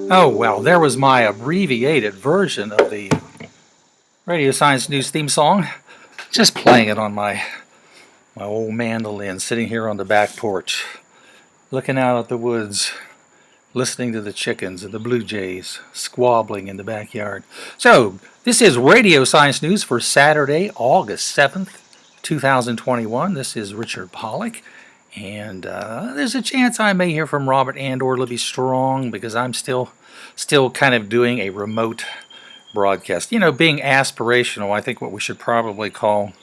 Oh, well, there was my abbreviated version of the Radio Science News theme song. Just playing it on my old mandolin, sitting here on the back porch, looking out at the woods, listening to the chickens and the blue jays squabbling in the backyard. So, this is Radio Science News for Saturday, August 7th, 2021. This is Richard Pollock. And there's a chance I may hear from Robert and or Libby Strong because I'm still kind of doing a remote broadcast. You know, being aspirational, I think what we should probably call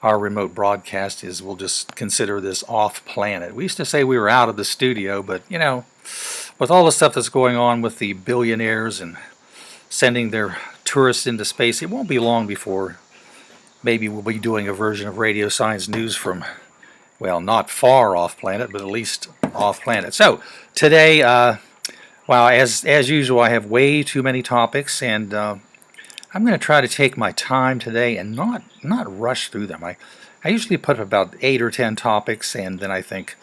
our remote broadcast is we'll just consider this off planet. We used to say we were out of the studio, but you know, with all the stuff that's going on with the billionaires and sending their tourists into space, it won't be long before maybe we'll be doing a version of Radio Science News from, well, not far off planet, but at least off planet. So today, well, as usual, I have way too many topics, and I'm going to try to take my time today and not rush through them. I usually put up about 8 or 10 topics, and then I think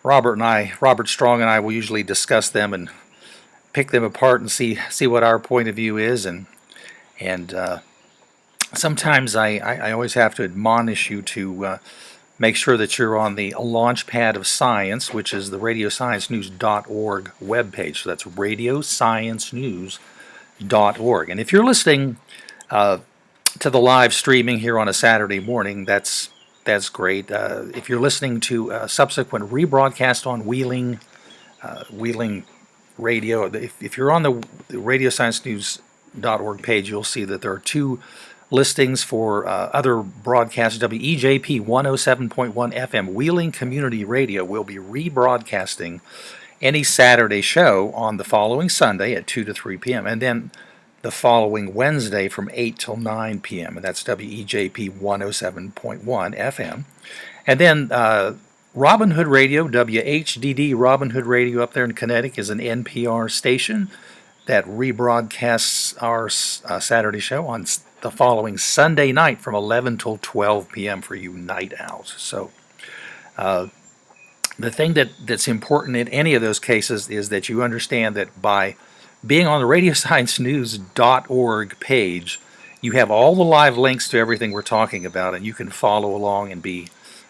Robert Strong and I will usually discuss them and pick them apart and see what our point of view is, and sometimes I always have to admonish you to make sure that you're on the launch pad of science, which is the radiosciencenews.org webpage. So that's radiosciencenews.org. And if you're listening to the live streaming here on a Saturday morning, that's great. If you're listening to a subsequent rebroadcast on Wheeling Radio, if you're on the radiosciencenews.org page, you'll see that there are two listings for other broadcasts. WEJP 107.1 FM, Wheeling Community Radio, will be rebroadcasting any Saturday show on the following Sunday at 2 to 3 p.m. and then the following Wednesday from 8 till 9 p.m. And that's WEJP 107.1 FM. And then Robin Hood Radio, WHDD Robin Hood Radio up there in Connecticut, is an NPR station that rebroadcasts our Saturday show on the following Sunday night from 11 till 12 p.m. for you night owls. So the thing that's important in any of those cases is that you understand that by being on the radiosciencenews.org page, you have all the live links to everything we're talking about, and you can follow along and be,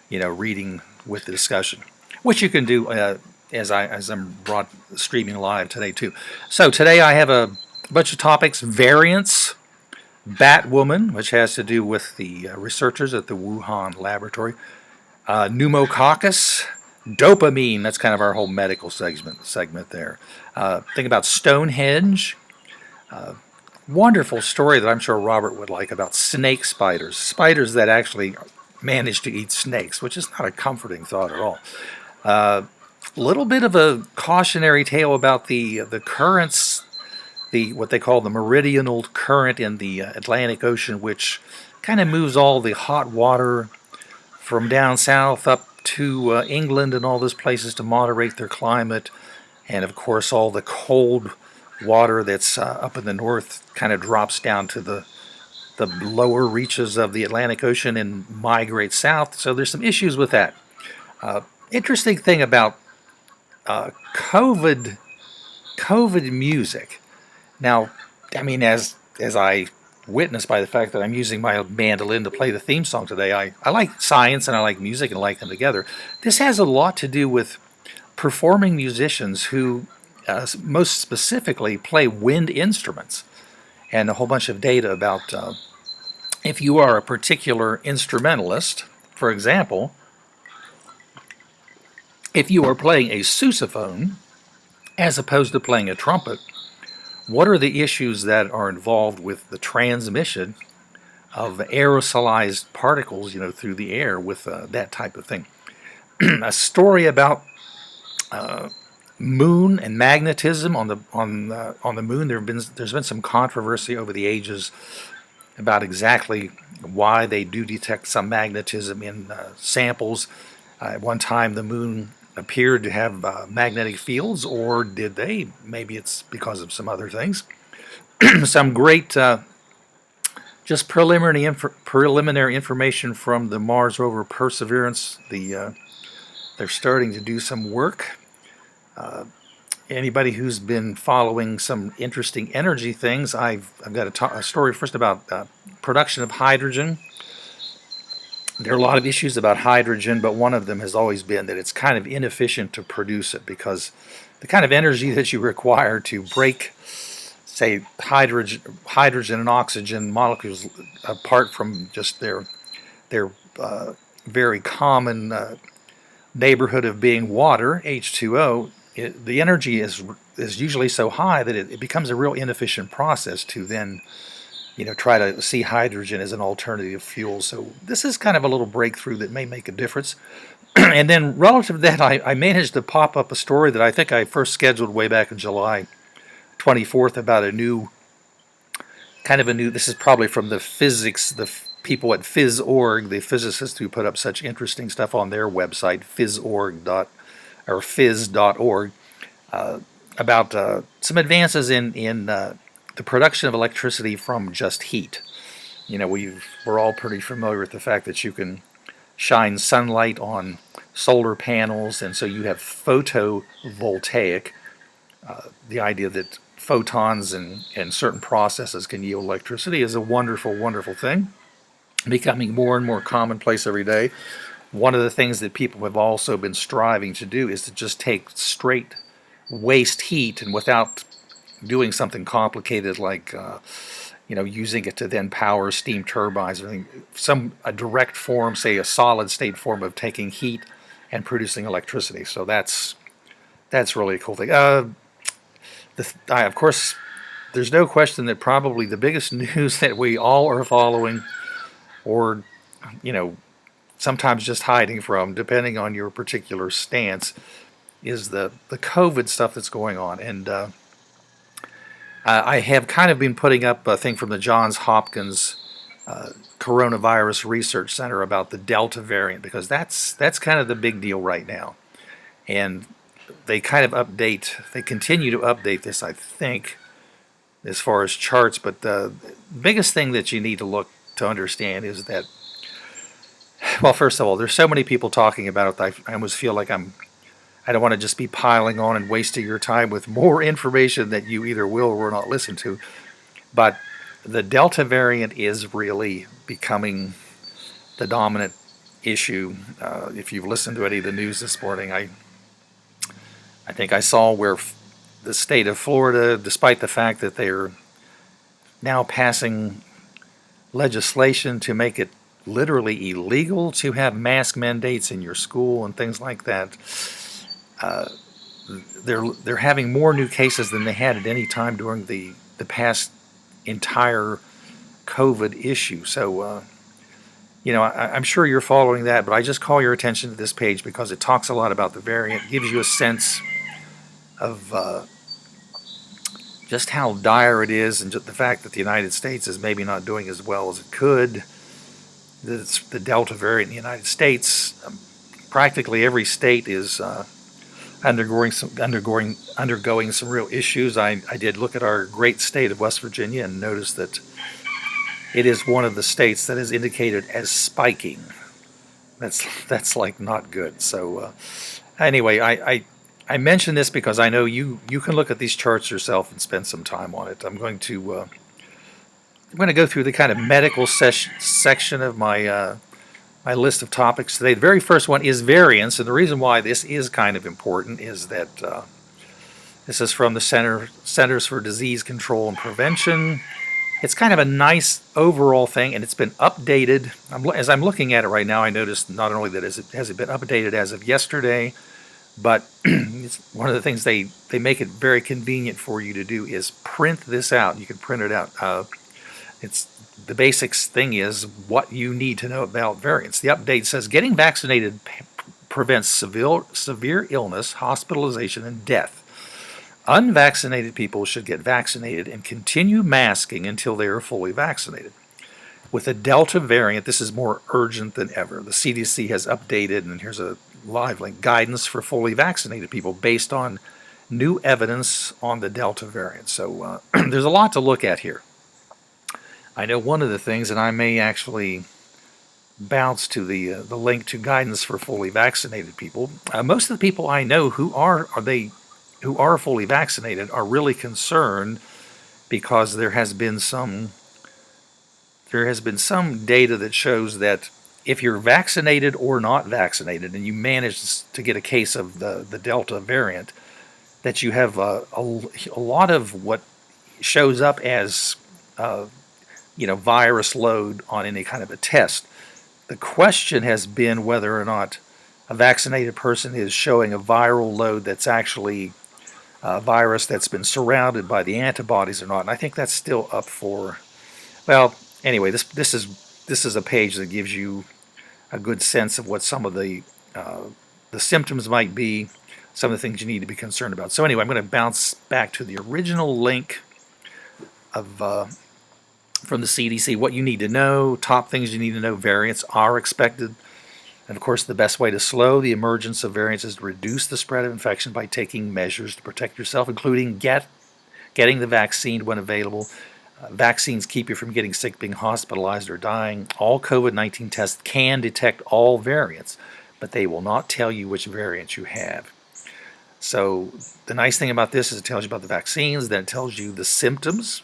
reading with the discussion, which you can do as I'm streaming live today too. So today I have a bunch of topics: variants, Batwoman, which has to do with the researchers at the Wuhan laboratory, pneumococcus, dopamine. That's kind of our whole medical segment there. Think about Stonehenge. Wonderful story that I'm sure Robert would like about snake spiders that actually manage to eat snakes, which is not a comforting thought at all. A little bit of a cautionary tale about the currents, what they call the meridional current in the Atlantic Ocean, which kind of moves all the hot water from down south up to England and all those places to moderate their climate. And of course, all the cold water that's up in the north kind of drops down to the lower reaches of the Atlantic Ocean and migrates south. So there's some issues with that. Interesting thing about COVID music. Now, I mean, as I witnessed by the fact that I'm using my mandolin to play the theme song today, I like science and I like music and I like them together. This has a lot to do with performing musicians who most specifically play wind instruments, and a whole bunch of data about if you are a particular instrumentalist. For example, if you are playing a sousaphone as opposed to playing a trumpet, what are the issues that are involved with the transmission of aerosolized particles, through the air with that type of thing? A story about moon and magnetism on the moon. There's been some controversy over the ages about exactly why they do detect some magnetism in samples. At one time, the moon appeared to have magnetic fields, or did they? Maybe it's because of some other things. Some great just preliminary information from the Mars rover Perseverance. They're starting to do some work anybody who's been following some interesting energy things, I've got a story first about production of hydrogen. There are a lot of issues about hydrogen, but one of them has always been that it's kind of inefficient to produce it because the kind of energy that you require to break, say, hydrogen and oxygen molecules apart from just their very common neighborhood of being water, H2O, the energy is usually so high that it becomes a real inefficient process to then try to see hydrogen as an alternative fuel. So this is kind of a little breakthrough that may make a difference. And then relative to that, I managed to pop up a story that I think I first scheduled way back in July 24th about this is probably from the people at Phys.org, the physicists who put up such interesting stuff on their website, phys.org, about some advances in the production of electricity from just heat. We're all pretty familiar with the fact that you can shine sunlight on solar panels, and so you have photovoltaic. The idea that photons and certain processes can yield electricity is a wonderful, wonderful thing, becoming more and more commonplace every day. One of the things that people have also been striving to do is to just take straight waste heat, and without doing something complicated like using it to then power steam turbines, or a direct form, say a solid state form of taking heat and producing electricity. So that's really a cool thing. Of course, there's no question that probably the biggest news that we all are following, or sometimes just hiding from, depending on your particular stance, is the COVID stuff that's going on. And I have kind of been putting up a thing from the Johns Hopkins Coronavirus Research Center about the Delta variant, because that's kind of the big deal right now. And they continue to update this, I think, as far as charts. But the biggest thing that you need to understand is that, well, first of all, there's so many people talking about it that I almost feel like I don't want to just be piling on and wasting your time with more information that you either will or will not listen to. But the Delta variant is really becoming the dominant issue. If you've listened to any of the news this morning, I think I saw where the state of Florida, despite the fact that they're now passing legislation to make it literally illegal to have mask mandates in your school and things like that, they're having more new cases than they had at any time during the past entire COVID issue. So, I'm sure you're following that, but I just call your attention to this page because it talks a lot about the variant, gives you a sense of just how dire it is, and just the fact that the United States is maybe not doing as well as it could. The Delta variant in the United States, practically every state is undergoing some real issues. I did look at our great state of West Virginia and noticed that it is one of the states that is indicated as spiking. That's like not good. So anyway, I mention this because I know you can look at these charts yourself and spend some time on it. I'm going to go through the kind of medical section of my my list of topics today. The very first one is variants, and the reason why this is kind of important is that this is from the Centers for Disease Control and Prevention. It's kind of a nice overall thing, and it's been updated. As I'm looking at it right now, I noticed not only that has it been updated as of yesterday, but it's one of the things they make it very convenient for you to do is print this out. You can print it out. It's the basics thing is what you need to know about variants. The update says getting vaccinated prevents severe illness, hospitalization, and death. Unvaccinated people should get vaccinated and continue masking until they are fully vaccinated. With the Delta variant, this is more urgent than ever. The CDC has updated, and here's a live link, guidance for fully vaccinated people based on new evidence on the Delta variant. So there's a lot to look at here. I know one of the things, and I may actually bounce to the link to guidance for fully vaccinated people. Most of the people I know who are they who are fully vaccinated are really concerned because there has been some data that shows that if you're vaccinated or not vaccinated and you manage to get a case of the Delta variant, that you have a lot of what shows up as virus load on any kind of a test. The question has been whether or not a vaccinated person is showing a viral load that's actually a virus that's been surrounded by the antibodies or not. And I think that's still up for, well, anyway, this is a page that gives you a good sense of what some of the symptoms might be, some of the things you need to be concerned about. So anyway, I'm going to bounce back to the original link of from the CDC, what you need to know, top things you need to know. Variants are expected. And of course, the best way to slow the emergence of variants is to reduce the spread of infection by taking measures to protect yourself, including getting the vaccine when available. Vaccines keep you from getting sick, being hospitalized, or dying. All COVID-19 tests can detect all variants, but they will not tell you which variants you have. So the nice thing about this is it tells you about the vaccines, then it tells you the symptoms.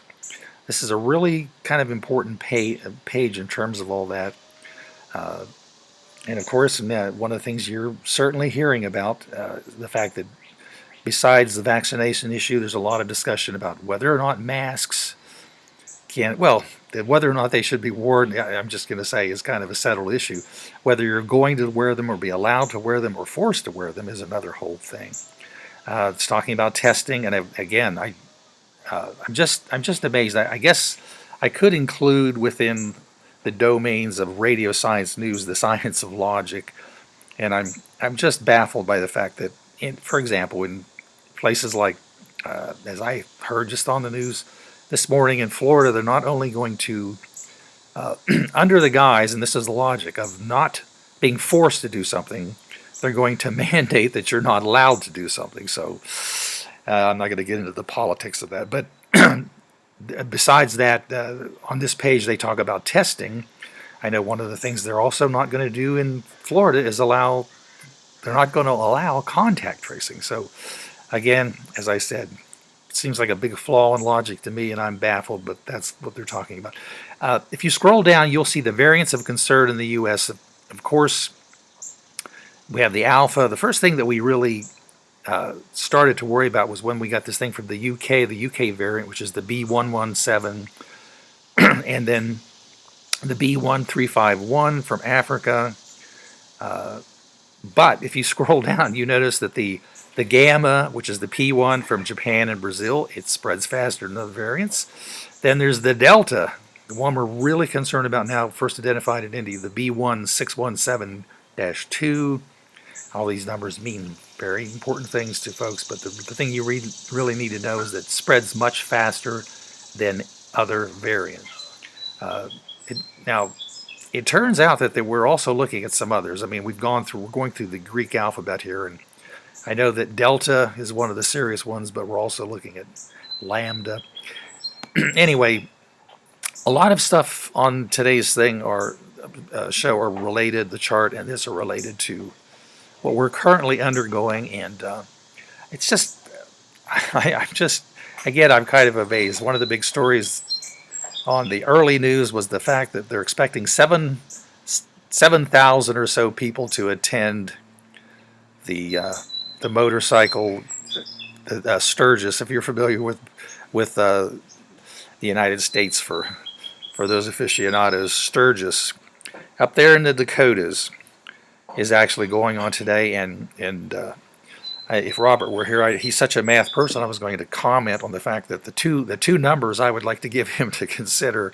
This is a really kind of important page in terms of all that. And of course, one of the things you're certainly hearing about, the fact that besides the vaccination issue, there's a lot of discussion about whether or not masks whether or not they should be worn, I'm just going to say, is kind of a settled issue. Whether you're going to wear them or be allowed to wear them or forced to wear them is another whole thing. It's talking about testing, and again, I'm just amazed. I guess I could include within the domains of radio science news the science of logic, and I'm just baffled by the fact that, for example, in places like, as I heard just on the news this morning in Florida, they're not only going to, under the guise, and this is the logic, of not being forced to do something, they're going to mandate that you're not allowed to do something. So I'm not going to get into the politics of that. But besides that, on this page they talk about testing. I know one of the things they're also not going to do in Florida is they're not going to allow contact tracing. So again, as I said, seems like a big flaw in logic to me, and I'm baffled, but that's what they're talking about. If you scroll down, you'll see the variants of concern in the U.S. Of course, we have the Alpha. The first thing that we really started to worry about was when we got this thing from the UK variant, which is the B117, and then the B1351 from Africa. But if you scroll down, you notice that the Gamma, which is the P1 from Japan and Brazil, it spreads faster than other variants. Then there's the Delta, the one we're really concerned about now, first identified in India, the B1617-2. All these numbers mean very important things to folks, but the thing you really need to know is that it spreads much faster than other variants. Now, it turns out that we're also looking at some others. I mean, we're going through the Greek alphabet here, and I know that Delta is one of the serious ones, but we're also looking at Lambda. Anyway, a lot of stuff on today's thing show are related, the chart and this are related to what we're currently undergoing, and it's just, I'm kind of amazed. One of the big stories on the early news was the fact that they're expecting 7,000 or so people to attend the motorcycle Sturgis. If you're familiar with the United States, for those aficionados, Sturgis up there in the Dakotas is actually going on today, and if Robert were here, he's such a math person, I was going to comment on the fact that the two numbers I would like to give him to consider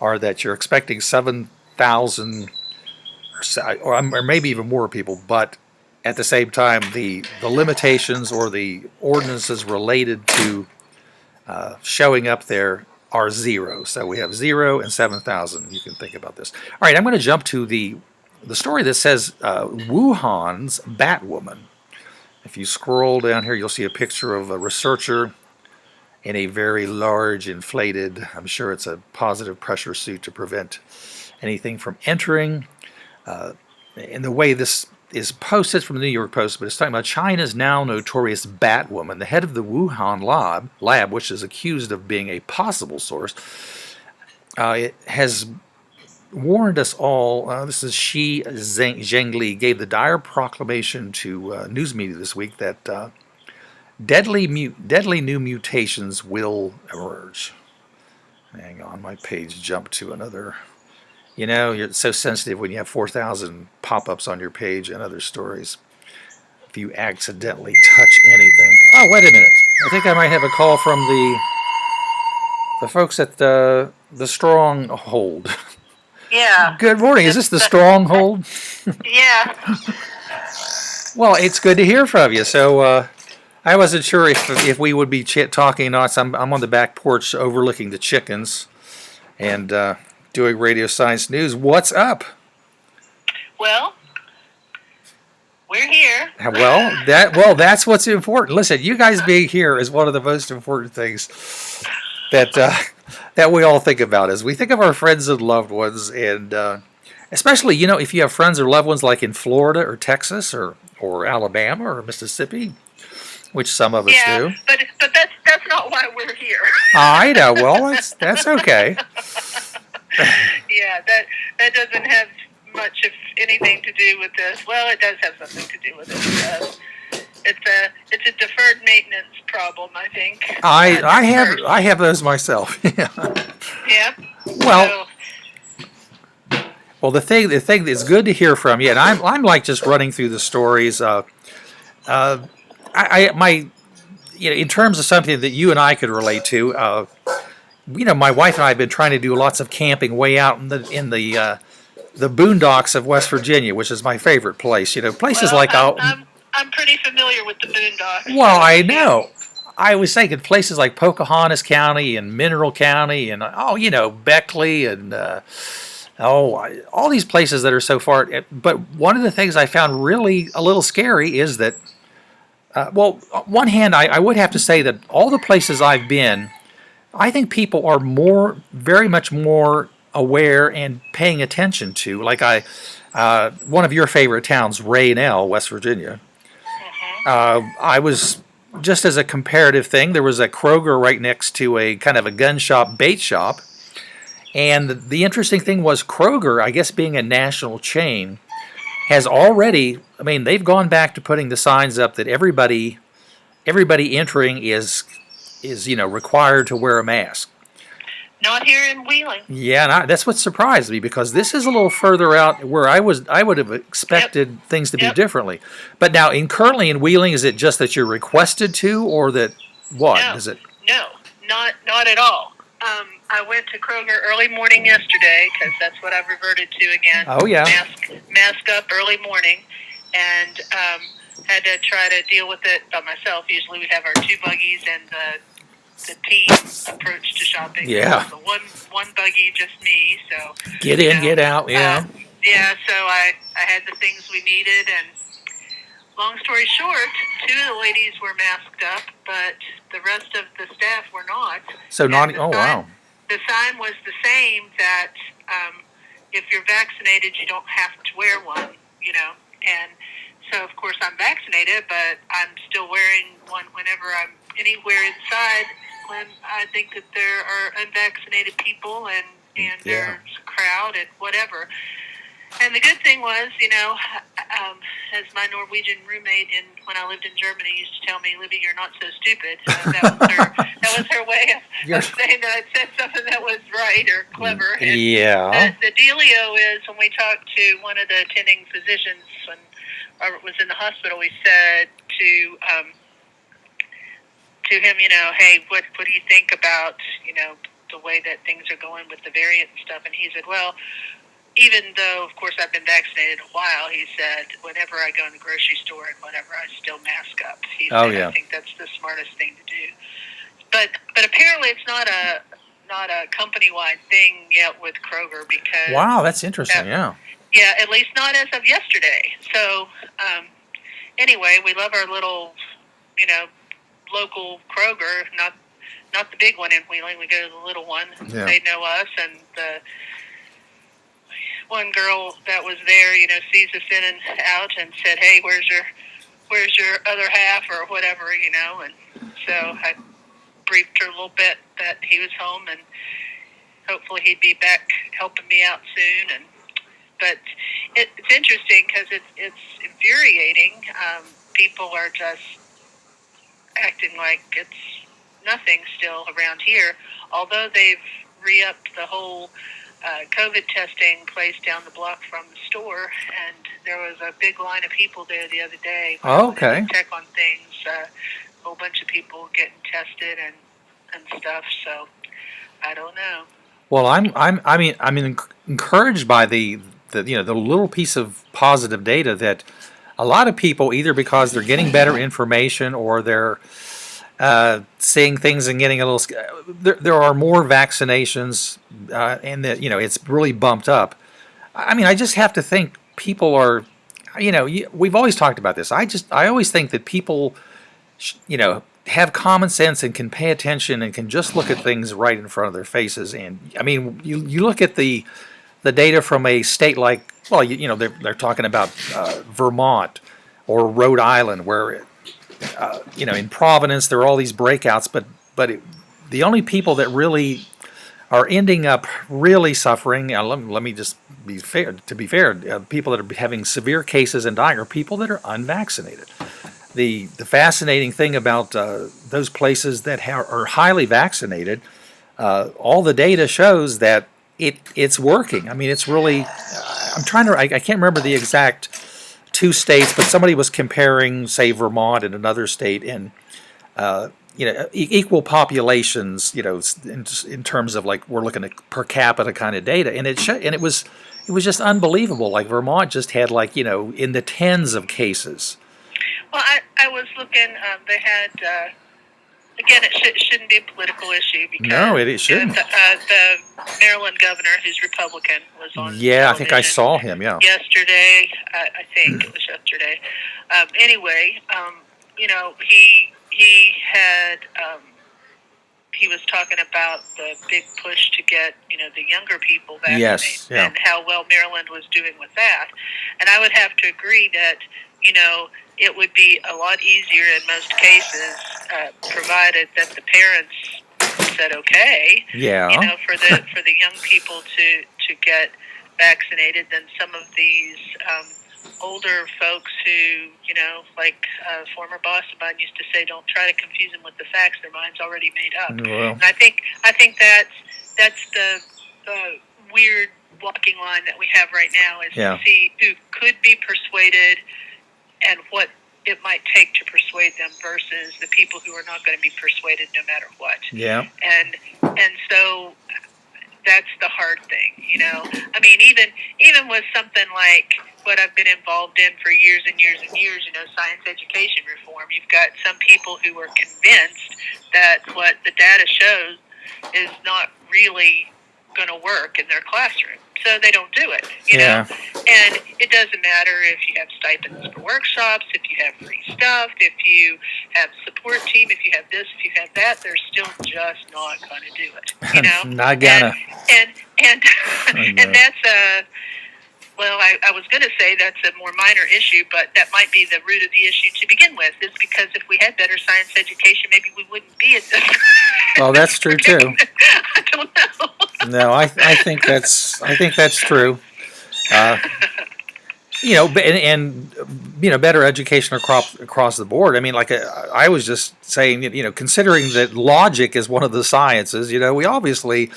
are that you're expecting 7,000 or maybe even more people, but at the same time, the limitations or the ordinances related to showing up there are zero. So we have 0 and 7,000. You can think about this. All right, I'm going to jump to the story that says Wuhan's Batwoman. If you scroll down here, you'll see a picture of a researcher in a very large, inflated, I'm sure it's a positive pressure suit to prevent anything from entering. And the way this is posted from the New York Post, but it's talking about China's now notorious Batwoman, the head of the Wuhan lab, which is accused of being a possible source. It has warned us all. This is Xi Zhengli gave the dire proclamation to news media this week that deadly new mutations will emerge. Hang on, my page jumped to another. You know, you're so sensitive when you have 4,000 pop-ups on your page and other stories. If you accidentally touch anything. Oh, wait a minute. I think I might have a call from the folks at the Stronghold. Yeah. Good morning. Is this the Stronghold? Yeah. Well, it's good to hear from you. So I wasn't sure if we would be talking or not. So I'm on the back porch overlooking the chickens and doing Radio Science News. What's up? Well, we're here. Well, that's what's important. Listen, you guys being here is one of the most important things that we all think about. As we think of our friends and loved ones, and especially, you know, if you have friends or loved ones like in Florida or Texas or Alabama or Mississippi, which some of us do. But that's not why we're here. I know. Well, that's okay. Yeah, that doesn't have much of anything to do with this. Well, it does have something to do with it. It's a deferred maintenance problem, I think. I have those myself. Yeah. Yeah. Well, the thing that's good to hear from you, and I'm like just running through the stories. In terms of something that you and I could relate to. My wife and I have been trying to do lots of camping way out in the boondocks of West Virginia, which is my favorite place. Places I'm pretty familiar with the boondocks. Well, I know. I was thinking places like Pocahontas County and Mineral County and Beckley and all these places that are so far. But one of the things I found really a little scary is that, on one hand, I would have to say that all the places I've been, I think people are very much more aware and paying attention to. Like one of your favorite towns, Raynell, West Virginia. I was, just as a comparative thing, there was a Kroger right next to a kind of a gun shop, bait shop. And the interesting thing was Kroger, I guess being a national chain, has already, they've gone back to putting the signs up that everybody entering is required to wear a mask. Not here in Wheeling. Yeah, and that's what surprised me, because this is a little further out where I would have expected things to be differently. But now, currently in Wheeling, is it just that you're requested to, or that what? No, is it? No, not at all. I went to Kroger early morning yesterday because that's what I've reverted to again. Oh yeah. Mask up early morning, and had to try to deal with it by myself. Usually we have our two buggies and the team approach to shopping. Yeah. So one buggy, just me. So get in, get out. Yeah. So I had the things we needed, and long story short, two of the ladies were masked up, but the rest of the staff were not. So not. Wow. The sign was the same, that if you're vaccinated, you don't have to wear one. And so of course I'm vaccinated, but I'm still wearing one whenever I'm anywhere inside when I think that there are unvaccinated people and there's a crowd and whatever. And the good thing was, as my Norwegian roommate when I lived in Germany used to tell me, "Libby, you're not so stupid." That was her way of saying that I said something that was right or clever. And the dealio is, when we talked to one of the attending physicians when I was in the hospital, we said to him, "Hey, what do you think about the way that things are going with the variant and stuff?" And he said, "Well, even though, of course, I've been vaccinated a while," he said, "whenever I go in the grocery store and whatever, I still mask up." He said, "I think that's the smartest thing to do." But apparently it's not a company-wide thing yet with Kroger, because... Wow, that's interesting, Yeah, at least not as of yesterday. So, anyway, we love our little, local Kroger, not the big one in Wheeling. We go to the little one. Yeah. They know us, and one girl that was there, sees us in and out and said, "Hey, where's your other half or whatever," and so I briefed her a little bit that he was home and hopefully he'd be back helping me out soon. But it's interesting because it's infuriating. People are just acting like it's nothing still around here, although they've re-upped the whole COVID testing place down the block from the store, and there was a big line of people there the other day. Oh, okay. To check on things, a whole bunch of people getting tested and stuff. So I don't know. Well, I'm encouraged by the little piece of positive data that a lot of people, either because they're getting better information or they're seeing things and getting a little. There are more vaccinations, and that it's really bumped up. I mean, I just have to think people are. We've always talked about this. I always think that people, have common sense and can pay attention and can just look at things right in front of their faces. And I mean, you look at the data from a state like, well, they're talking about Vermont or Rhode Island, where in Providence there are all these breakouts, but the only people that really are ending up really suffering. Let me just be fair. To be fair, people that are having severe cases and dying are people that are unvaccinated. The fascinating thing about those places that are highly vaccinated, all the data shows that it's working. I mean, it's really. I can't remember the exact two states, but somebody was comparing, say, Vermont and another state, and equal populations. In terms of like we're looking at per capita kind of data, and it was just unbelievable. Like Vermont just had in the tens of cases. Well, I was looking. They had again. It shouldn't be a political issue because no, it shouldn't. The Maryland governor, who's Republican, was on. Yeah, I think I saw him. Yeah. Yesterday, I think it was yesterday. Anyway, he had. He was talking about the big push to get the younger people vaccinated, yes, yeah. And how well Maryland was doing with that. And I would have to agree that it would be a lot easier in most cases, provided that the parents said okay. Yeah. For the young people to get vaccinated than some of these older folks who, like a former boss of mine used to say, don't try to confuse them with the facts. Their mind's already made up. Well. And I think that's the weird walking line that we have right now is to see who could be persuaded and what it might take to persuade them versus the people who are not going to be persuaded no matter what. Yeah. And so that's the hard thing, I mean, even with something like what I've been involved in for years and years and years, science education reform, you've got some people who are convinced that what the data shows is not really going to work in their classroom, so they don't do it, know. And it doesn't matter if you have stipends for workshops, if you have free stuff, if you have support team, if you have this, if you have that, they're still just not going to do it, Not gonna. And that's a. Well, I was going to say that's a more minor issue, but that might be the root of the issue to begin with, is because if we had better science education, maybe we wouldn't be at this. Well, that's true, too. I don't know. No, I think that's true. Better education across the board. I mean, like I was just saying, considering that logic is one of the sciences, we obviously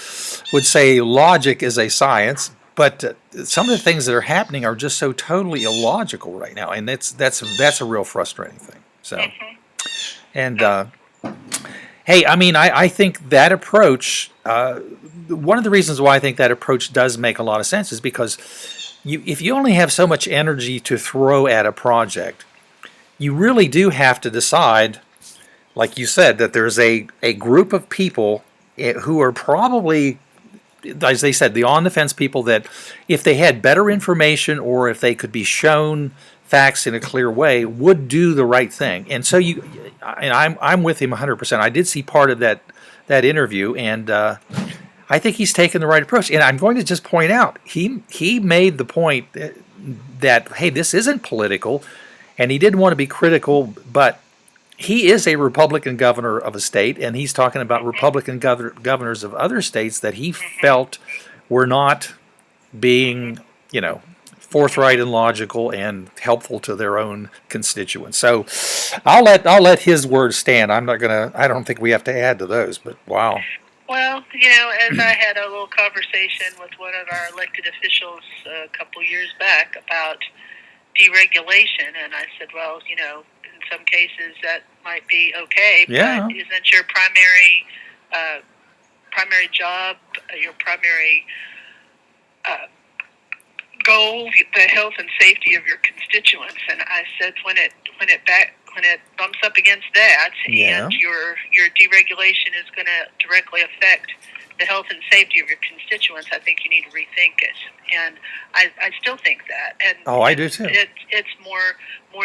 would say logic is a science. But some of the things that are happening are just so totally illogical right now, and that's a real frustrating thing. So, and hey, I mean, I think that approach. One of the reasons why I think that approach does make a lot of sense is because if you only have so much energy to throw at a project, you really do have to decide, like you said, that there's a group of people who are probably, as they said, the on-the-fence people that if they had better information or if they could be shown facts in a clear way, would do the right thing. And so I'm with him 100%. I did see part of that interview, and I think he's taken the right approach. And I'm going to just point out, he made the point that, hey, this isn't political, and he didn't want to be critical, but he is a Republican governor of a state, and he's talking about Republican governors of other states that he felt were not being, forthright and logical and helpful to their own constituents. So I'll let his words stand. I don't think we have to add to those, but wow. Well, as I had a little conversation with one of our elected officials a couple years back about deregulation, and I said, well, in some cases that might be okay, Yeah. but isn't your primary job, your primary goal, the health and safety of your constituents? And I said, when it bumps up against that, Yeah. and your deregulation is going to directly affect the health and safety of your constituents, I think you need to rethink it. And I still think that. And Oh, I do too. It's more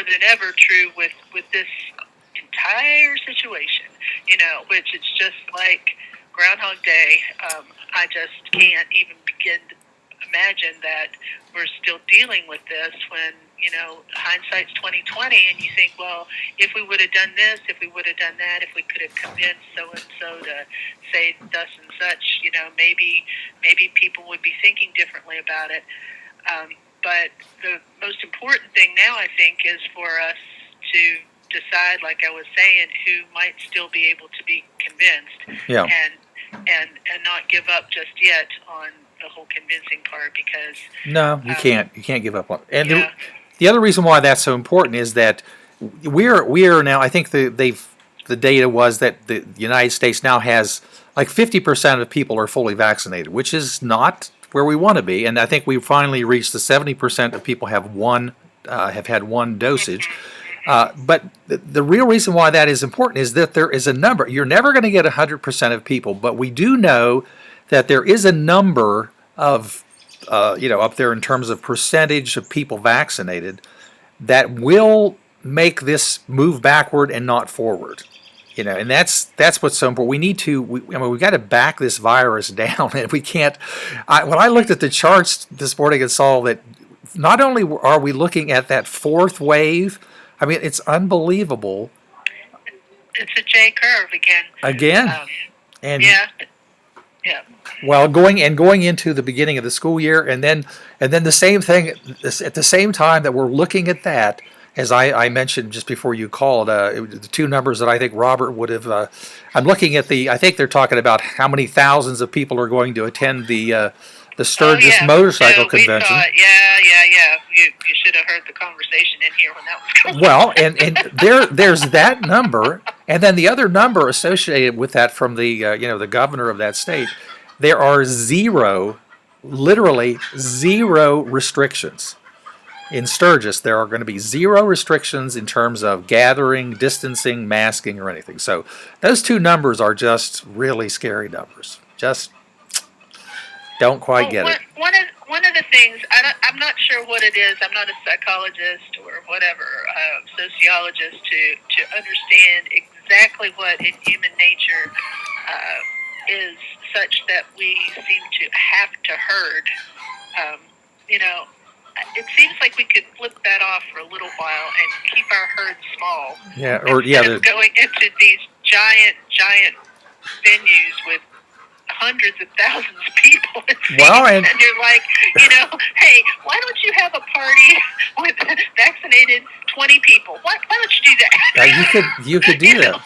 than ever true with this entire situation. Which it's just like Groundhog Day. I just can't even begin to imagine that we're still dealing with this when hindsight's 2020, and you think, well, if we would have done this, if we would have done that, if we could have convinced so and so to say thus and such, maybe people would be thinking differently about it. But the most important thing now, I think, is for us to decide, like I was saying, who might still be able to be convinced, Yeah. and not give up just yet on the whole convincing part, because No, you can't. You can't give up on. And yeah. the other reason why that's so important is that we are now. I think the data was that the United States now has like 50% of people are fully vaccinated, which is not where we want to be. And I think we finally reached the 70% of people have had one dosage. But the real reason why that is important is that there is a number. You're never going to get 100% of people, but we do know that there is a number of, up there in terms of percentage of people vaccinated that will make this move backward and not forward. And that's what's so important. We need to. We've got to back this virus down, and we can't. When I looked at the charts this morning and saw that not only are we looking at that fourth wave, I mean, it's unbelievable. It's a J curve again. And yeah. Well, going into the beginning of the school year, and then the same thing at the same time that we're looking at that, as I mentioned just before you called, the two numbers that I think Robert would have. I'm looking at I think they're talking about how many thousands of people are going to attend the Sturgis Motorcycle Convention. Yeah. You should have heard the conversation in here when that was going on. Well, and there's that number, and then the other number associated with that from the the governor of that state. There are literally zero restrictions in Sturgis. There are going to be zero restrictions in terms of gathering, distancing, masking, or anything. So those two numbers are just really scary numbers. Just don't quite get it. One of the things, I'm not sure what it is. I'm not a psychologist or whatever, sociologist to understand exactly what in human nature is such that we seem to have to herd. It seems like we could flip that off for a little while and keep our herd small. Yeah, instead of going into these giant venues with hundreds of thousands of people. And you're like, hey, why don't you have a party with vaccinated 20 people? Why don't you do that? You could do that.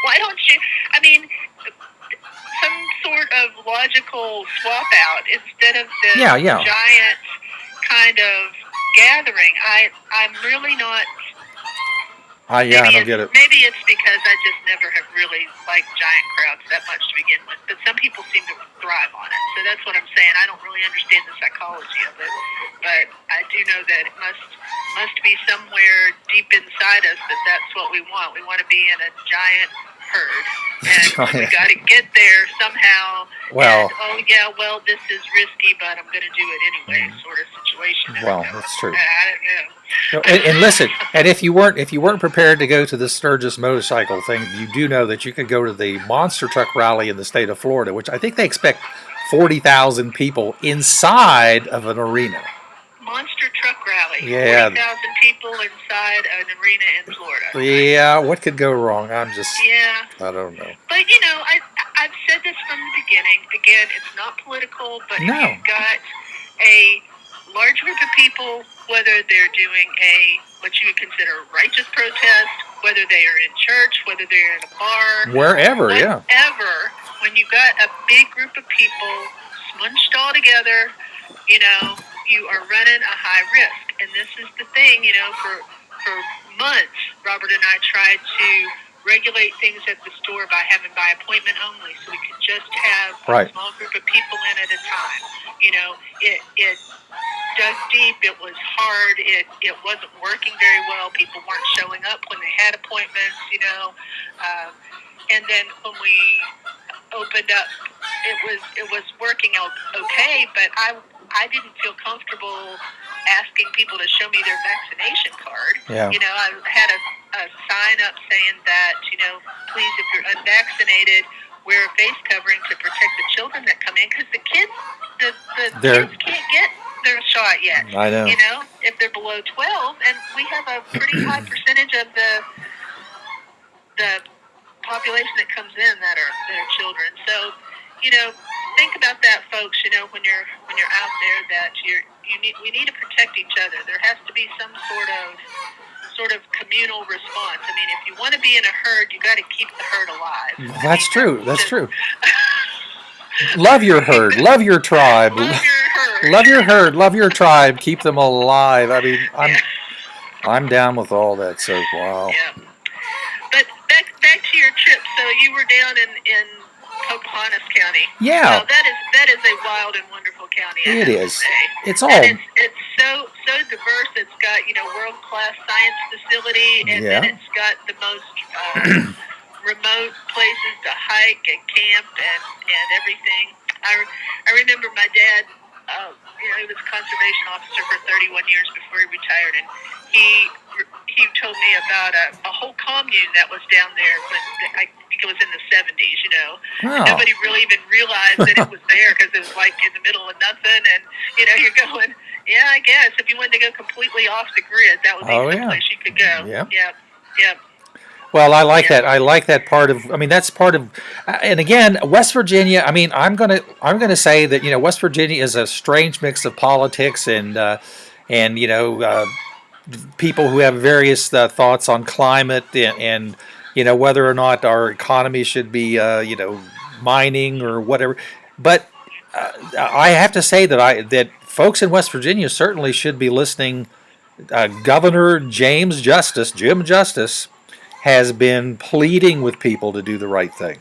Why don't you? I mean, some sort of logical swap out instead of this giant kind of gathering. I'm really not. I don't get it. Maybe it's because I just never have really liked giant crowds that much to begin with. But some people seem to thrive on it. So that's what I'm saying. I don't really understand the psychology of it, but I do know that it must be somewhere deep inside us that that's what we want. We want to be in a giant herd. And Right. we got to get there somehow. Well- and, oh yeah, well, this is risky, but I'm going to do it anyway, sort of situation. And Well, I go, that's true. you know. And listen, and if you weren't prepared to go to the Sturgis motorcycle thing, you do know that you could go to the monster truck rally in the state of Florida, which I think they expect 40,000 people inside of an arena. Monster truck rally. Yeah. 40,000 people inside an arena in Florida. Yeah, what could go wrong? Yeah. I don't know. But, you know, I've said this from the beginning. Again, it's not political, but No. if you've got a large group of people, whether they're doing what you would consider a righteous protest, whether they are in church, whether they're in a bar, Wherever, yeah. whatever, when you've got a big group of people smunched all together, you know, you are running a high risk. And this is the thing, you know, for months, Robert and I tried to regulate things at the store by having by appointment only, so we could just have Right. a small group of people in at a time. You know, it dug deep. It was hard. It wasn't working very well. People weren't showing up when they had appointments. You know, and then when we opened up, it was working out okay. But I didn't feel comfortable asking people to show me their vaccination card. Yeah. You know, I had a sign up saying that, you know, please, if you're unvaccinated, wear a face covering to protect the children that come in, because the kids can't get their shot yet. I know. You know, if they're below 12, and we have a pretty high percentage of the population that comes in that are children. So, you know, think about that, folks. You know, when you're out there, that we need to protect each other. There has to be some sort of communal response. I mean, if you want to be in a herd, you got to keep the herd alive. That's true. That's true. Love your herd. Love your tribe. Love your herd. Love your herd. Love your tribe. Keep them alive. I mean, I'm down with all that. So wow. Yeah. But back to your trip. So you were down in Pocahontas County. Yeah. Well, that is a wild and wonderful county. I It have to is. say. It's all. And it's so diverse. It's got, you know, world-class science facility, and Yeah. then it's got the most remote places to hike and camp and everything. I remember my dad. You know, he was a conservation officer for 31 years before he retired, and he told me about a whole commune that was down there when I think it was in the 70s. You know, Wow. nobody really even realized that it was there because it was like in the middle of nothing, and you know, you're going, yeah, I guess if you wanted to go completely off the grid, that would be Oh, the yeah. place you could go. Yep. Yep. Well, I like Yeah. that. I like that part of. I mean, that's part of. And again, West Virginia. I mean, I'm gonna say that, you know, West Virginia is a strange mix of politics and you know, people who have various thoughts on climate and you know, whether or not our economy should be you know, mining or whatever. But I have to say that folks in West Virginia certainly should be listening. Governor Jim Justice, has been pleading with people to do the right thing,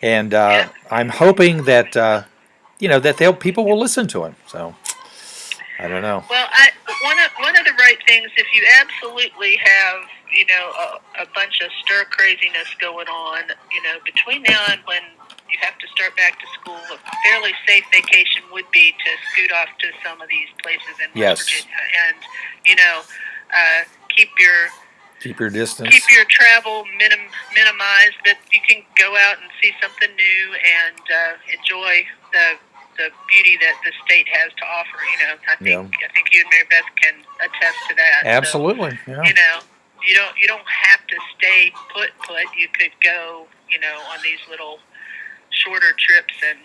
and I'm hoping that you know, that people will listen to him. So I don't know. Well, one of the right things, if you absolutely have, you know, a bunch of stir craziness going on, you know, between now and when you have to start back to school, a fairly safe vacation would be to scoot off to some of these places in West Virginia, and you know, keep your distance. Keep your travel minimized, but you can go out and see something new and enjoy the beauty that the state has to offer. You know, I think you and Mary Beth can attest to that. Absolutely. So, yeah. you know, you don't have to stay put. You could go, you know, on these little shorter trips and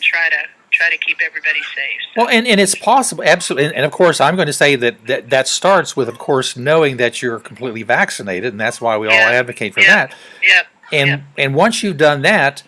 try to keep everybody safe. So. Well, and it's possible, absolutely, and of course, I'm going to say that starts with, of course, knowing that you're completely vaccinated, and that's why we all advocate for that. Yeah. And once you've done that,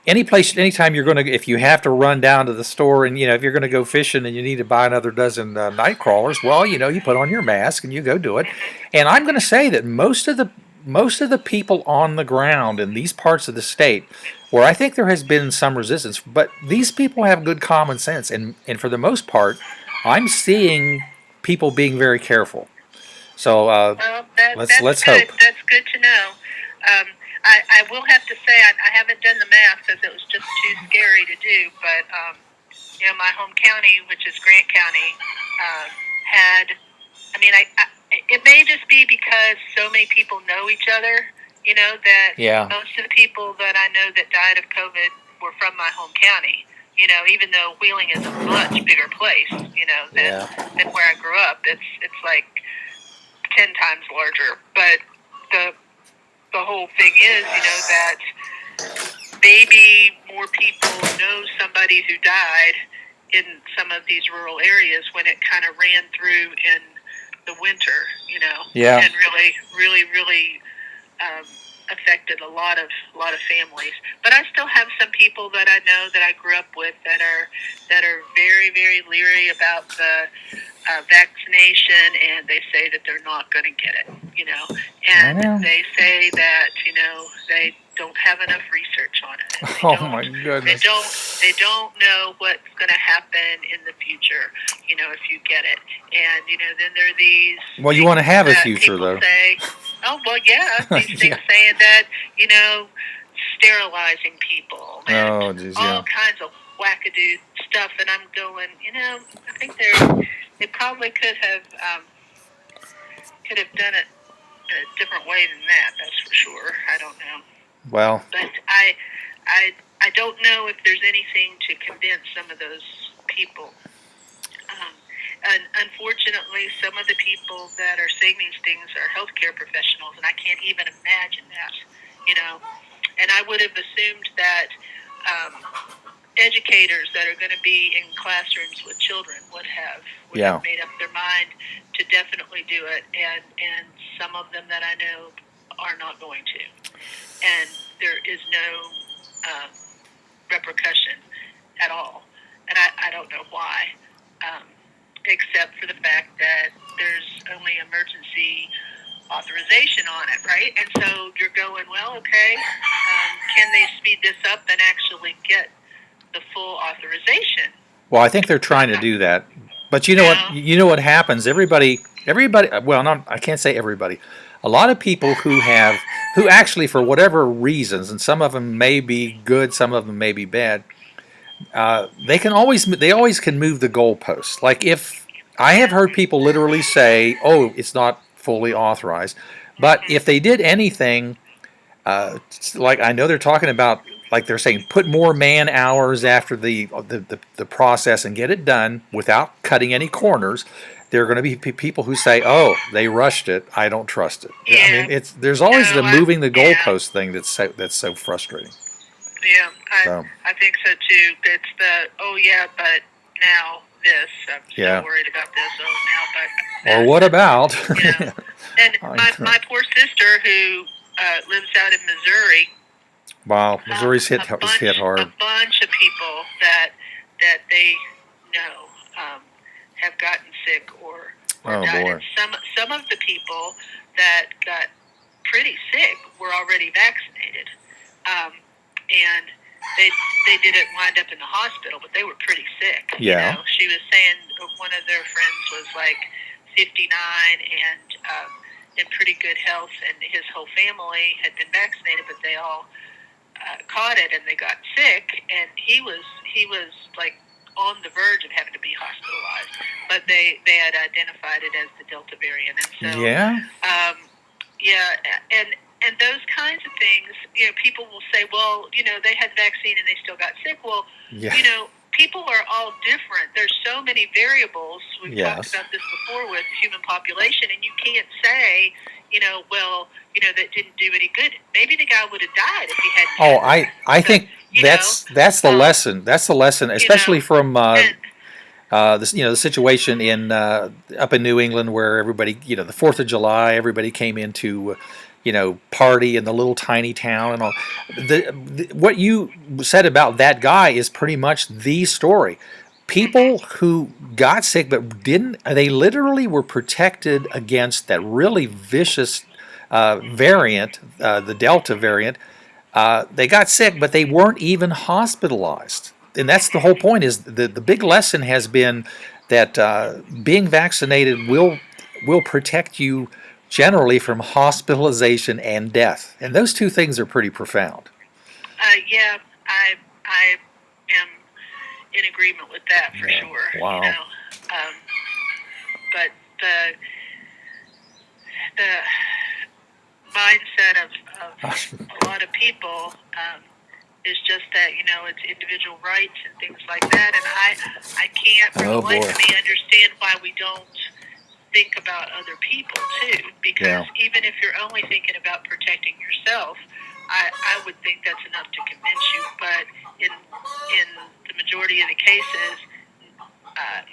anytime you're going to, if you have to run down to the store, and you know, if you're going to go fishing and you need to buy another dozen night crawlers, well, you know, you put on your mask and you go do it. And I'm going to say that most of the people on the ground in these parts of the state, where I think there has been some resistance, but these people have good common sense, and for the most part, I'm seeing people being very careful. So Well, let's that's hope. good. That's good to know. I will have to say I haven't done the math because it was just too scary to do. But my home county, which is Grant County, had. I mean, it may just be because so many people know each other. That Yeah. most of the people that I know that died of COVID were from my home county. Even though Wheeling is a much bigger place, than where I grew up. It's like 10 times larger. But the whole thing is, that maybe more people know somebody who died in some of these rural areas when it kind of ran through in the winter, Yeah. and really affected a lot of families. But I still have some people that I know that I grew up with that are very, very leery about the vaccination, and they say that they're not going to get it, I know. and they say that they don't have enough research on it. And Oh my goodness. They don't know what's going to happen in the future, if you get it. And then there are these. Well, you want to have a that future, people though. Say, oh well, yeah. These things Yeah. saying that sterilizing people and Oh, geez, all yeah. kinds of wackadoo stuff, and I'm going. I think they probably could have done it in a different way than that. That's for sure. I don't know. Well, But I don't know if there's anything to convince some of those people. And unfortunately, some of the people that are saying these things are healthcare professionals, and I can't even imagine that. And I would have assumed that educators that are going to be in classrooms with children would have made up their mind to definitely do it, and some of them that I know are not going to. And there is no repercussion at all. And I don't know why, except for the fact that there's only emergency authorization on it, right? And so you're going, well, okay, can they speed this up and actually get the full authorization? well, I think they're trying to do that. But you know what? Yeah. You know what happens? Everybody. Well, no, I can't say everybody. A lot of people who actually, for whatever reasons, and some of them may be good, some of them may be bad. They always can move the goalposts. Like if I have heard people literally say, "Oh, it's not fully authorized," but if they did anything, like I know they're talking about, like they're saying, put more man hours after the process and get it done without cutting any corners. There are going to be people who say, "Oh, they rushed it. I don't trust it." Yeah. I mean, there's always No, the moving the yeah. goalpost thing that's so frustrating. Yeah, So. I think so too. It's the, oh yeah, but now this. I'm Yeah. still worried about this. Oh, now, but Or this. what about? And I know. my poor sister who lives out in Missouri. Wow, Missouri's hit hard. A bunch of people that they know have gotten sick or Oh, died. boy. And some of the people that got pretty sick were already vaccinated, and they didn't wind up in the hospital, but they were pretty sick. Yeah. She was saying one of their friends was like 59 and in pretty good health, and his whole family had been vaccinated, but they all caught it and they got sick, and he was like on the verge of having to be hospitalized, but they had identified it as the Delta variant, and so and those kinds of things, people will say, well, they had vaccine and they still got sick. Well, people are all different. There's so many variables. We've talked about this before with human population, and you can't say, that didn't do any good. Maybe the guy would have died if he hadn't. Oh, I think that's the lesson. That's the lesson, especially from the situation in up in New England where everybody, the 4th of July, everybody came into party in the little tiny town and all. What you said about that guy is pretty much the story. People who got sick but they literally were protected against that really vicious variant, the Delta variant. They got sick, but they weren't even hospitalized. And that's the whole point. Is the big lesson has been that being vaccinated will protect you generally from hospitalization and death. And those two things are pretty profound. Yeah, I am in agreement with that for sure. Wow. But the mindset of a lot of people is just that it's individual rights and things like that, and I can't for the life of me understand why we don't think about other people too, because even if you're only thinking about protecting yourself, I would think that's enough to convince you. But in the majority of the cases,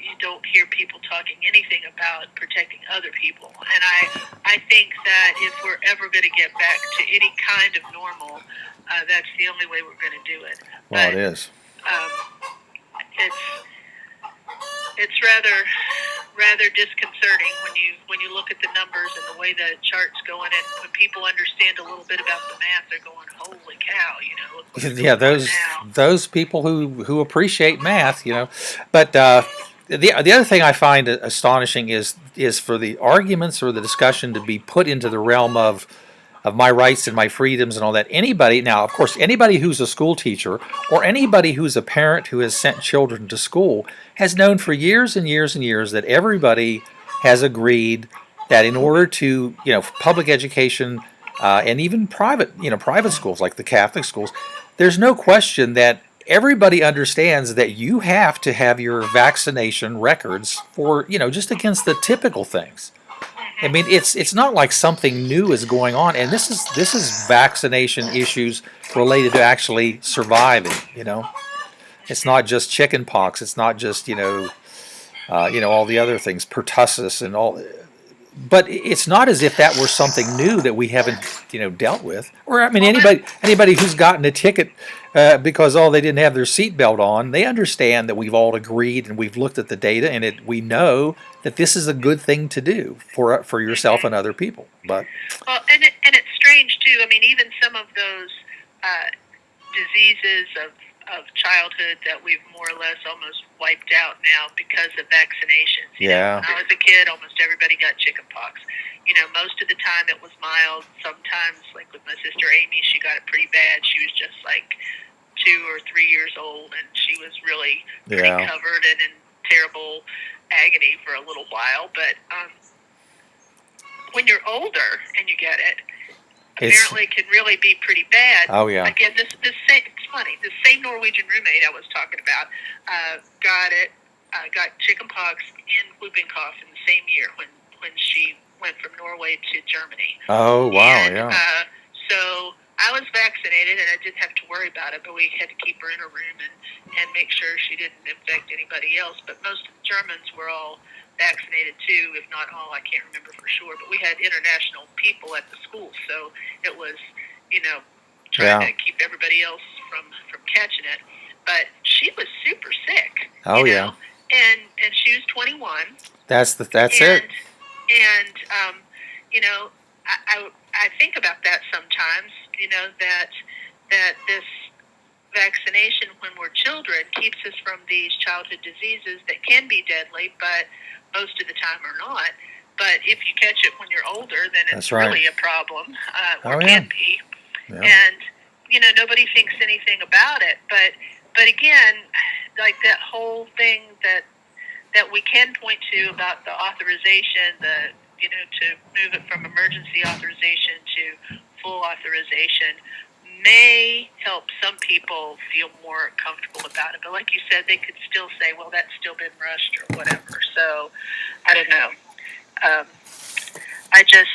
you don't hear people talking anything about protecting other people. And I think that if we're ever going to get back to any kind of normal, that's the only way we're going to do it. Well, but, it is. It's rather disconcerting when you look at the numbers and the way the chart's going, and when people understand a little bit about the math, they're going, "Holy cow!" Yeah, those people who appreciate math, But the other thing I find astonishing is for the arguments or the discussion to be put into the realm of my rights and my freedoms and all that. Anybody now, of course, anybody who's a school teacher or anybody who's a parent who has sent children to school has known for years and years and years that everybody has agreed that in order to, public education and even private schools like the Catholic schools, there's no question that everybody understands that you have to have your vaccination records for, just against the typical things. I mean, it's not like something new is going on, and this is vaccination issues related to actually surviving. It's not just chicken pox. It's not just all the other things, pertussis and all. But it's not as if that were something new that we haven't dealt with. Or I mean, anybody who's gotten a ticket because they didn't have their seatbelt on, they understand that we've all agreed and we've looked at the data, and we know that this is a good thing to do for yourself and other people. But and it's strange too. I mean, even some of those diseases of childhood that we've more or less almost wiped out now because of vaccinations. When I was a kid, almost everybody got chicken pox. Most of the time it was mild. Sometimes, like with my sister Amy, she got it pretty bad. She was just like 2 or 3 years old, and she was really pretty covered and in terrible agony for a little while. But when you're older and you get it, apparently it can really be pretty bad. Oh, yeah. Again, it's funny. The same Norwegian roommate I was talking about got chicken pox and whooping cough in the same year when she went from Norway to Germany. Oh, wow, and, so I was vaccinated, and I didn't have to worry about it, but we had to keep her in a room and make sure she didn't infect anybody else. But most of the Germans were all vaccinated too, if not all. I can't remember for sure, but we had international people at the school, so it was trying to keep everybody else from catching it. But she was super sick. Oh, yeah. And she was 21. That's it. And I think about that sometimes. That this vaccination when we're children keeps us from these childhood diseases that can be deadly, but most of the time are not. But if you catch it when you're older, then it's really a problem, or can be. Yeah. And nobody thinks anything about it. But again, like that whole thing that we can point to about the authorization, to move it from emergency authorization to full authorization may help some people feel more comfortable about it. But like you said, they could still say, well, that's still been rushed or whatever. So I don't know. I just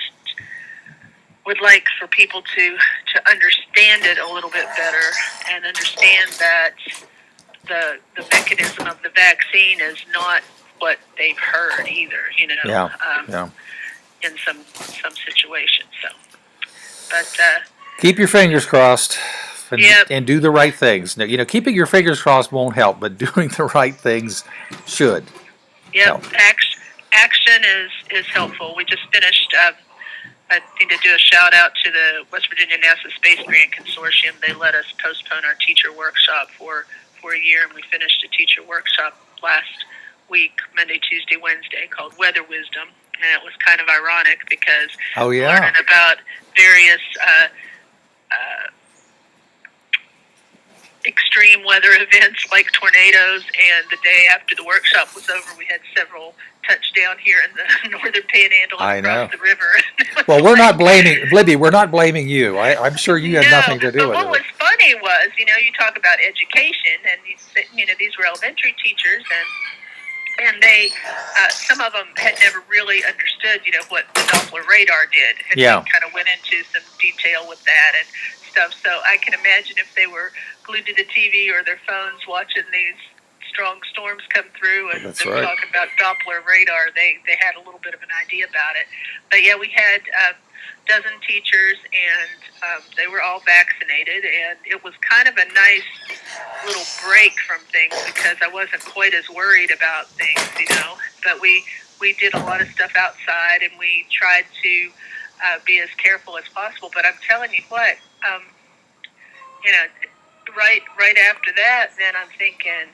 would like for people to understand it a little bit better and understand that the mechanism of the vaccine is not what they've heard either, in some situations. So, but keep your fingers crossed and do the right things. Now, keeping your fingers crossed won't help, but doing the right things should. Yep, action is helpful. We just finished. I need to do a shout out to the West Virginia NASA Space Grant Consortium. They let us postpone our teacher workshop for a year, and we finished a teacher workshop last week, Monday, Tuesday, Wednesday, called Weather Wisdom. and it was kind of ironic because Oh yeah. learning about various uh, extreme weather events like tornadoes, and the day after the workshop was over, we had several touchdown here in the northern panhandle I and know. across the river. Well, we're not blaming Libby. We're not blaming you. I'm sure you had No, nothing to do but with what it. was funny was, you talk about education, and these were elementary teachers, and they, some of them had never really understood, what the Doppler radar did, and Yeah. we kind of went into some detail with that and stuff. So I can imagine if they were glued to the TV or their phones watching these strong storms come through, and That's they were right. talking about Doppler radar, they had a little bit of an idea about it. But yeah, we had a dozen teachers, and they were all vaccinated, and it was kind of a nice little break from things because I wasn't quite as worried about things. But we did a lot of stuff outside, and we tried to be as careful as possible. But I'm telling you what, you know, right after that, then I'm thinking,